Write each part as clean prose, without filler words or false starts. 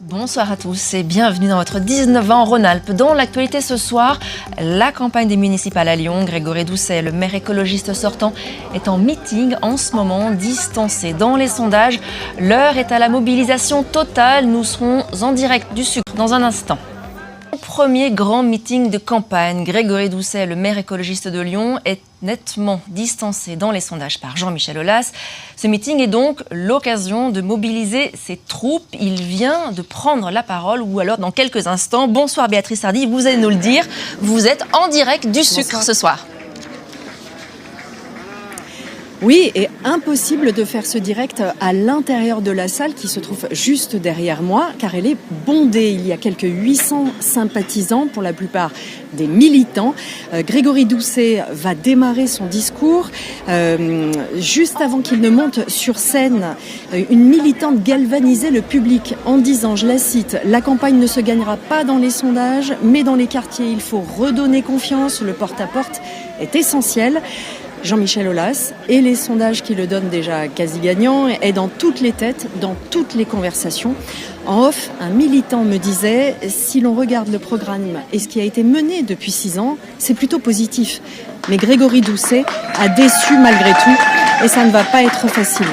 Bonsoir à tous et bienvenue dans votre 19 ans en Rhône-Alpes. Dans l'actualité ce soir, la campagne des municipales à Lyon. Grégory Doucet, le maire écologiste sortant, est en meeting en ce moment, distancé dans les sondages. L'heure est à la mobilisation totale. Nous serons en direct du Sucre dans un instant. Premier grand meeting de campagne. Grégory Doucet, le maire écologiste de Lyon, est nettement distancé dans les sondages par Jean-Michel Aulas. Ce meeting est donc l'occasion de mobiliser ses troupes. Il vient de prendre la parole, ou alors dans quelques instants. Bonsoir Béatrice Hardy, vous allez nous le dire. Vous êtes en direct du Sucre ce soir. Oui, et impossible de faire ce direct à l'intérieur de la salle qui se trouve juste derrière moi, car elle est bondée. Il y a quelques 800 sympathisants, pour la plupart des militants. Grégory Doucet va démarrer son discours. Juste avant qu'il ne monte sur scène, une militante galvanisait le public en disant, je la cite, « La campagne ne se gagnera pas dans les sondages, mais dans les quartiers. Il faut redonner confiance. Le porte-à-porte est essentiel. » Jean-Michel Aulas et les sondages qui le donnent déjà quasi gagnant est dans toutes les têtes, dans toutes les conversations. En off, un militant me disait, si l'on regarde le programme et ce qui a été mené depuis 6 ans, c'est plutôt positif. Mais Grégory Doucet a déçu malgré tout et ça ne va pas être facile.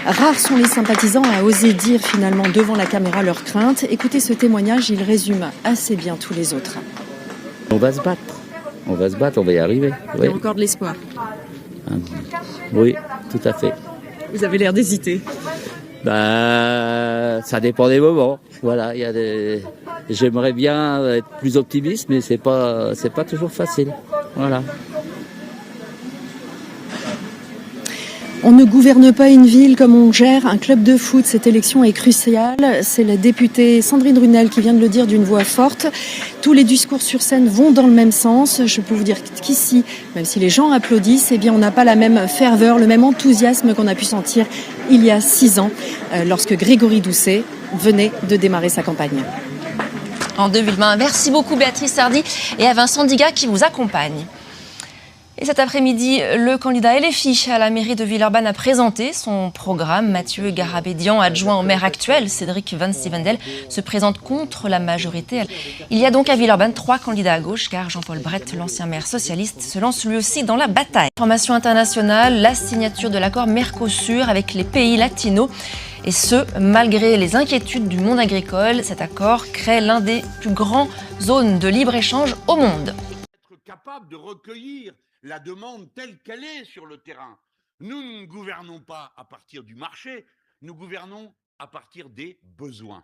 Rares sont les sympathisants à oser dire finalement devant la caméra leurs craintes. Écoutez ce témoignage, il résume assez bien tous les autres. On va se battre, on va y arriver. Il y a encore de l'espoir. Oui, tout à fait. Vous avez l'air d'hésiter. Ça dépend des moments. Voilà, j'aimerais bien être plus optimiste, mais c'est pas toujours facile. Voilà. On ne gouverne pas une ville comme on gère un club de foot. Cette élection est cruciale. C'est la députée Sandrine Runel qui vient de le dire d'une voix forte. Tous les discours sur scène vont dans le même sens. Je peux vous dire qu'ici, même si les gens applaudissent, eh bien, on n'a pas la même ferveur, le même enthousiasme qu'on a pu sentir il y a 6 ans, lorsque Grégory Doucet venait de démarrer sa campagne. En 2020, merci beaucoup Béatrice Hardy et à Vincent Diga qui vous accompagne. Et cet après-midi, le candidat LFI à la mairie de Villeurbanne a présenté son programme. Mathieu Garabédian, adjoint au maire actuel, Cédric Van Stevendel, se présente contre la majorité. Il y a donc à Villeurbanne 3 candidats à gauche, car Jean-Paul Brett, l'ancien maire socialiste, se lance lui aussi dans la bataille. Information internationale, la signature de l'accord Mercosur avec les pays latinos. Et ce, malgré les inquiétudes du monde agricole, cet accord crée l'un des plus grands zones de libre-échange au monde. Être capable de recueillir la demande telle qu'elle est sur le terrain. Nous ne gouvernons pas à partir du marché, nous gouvernons à partir des besoins.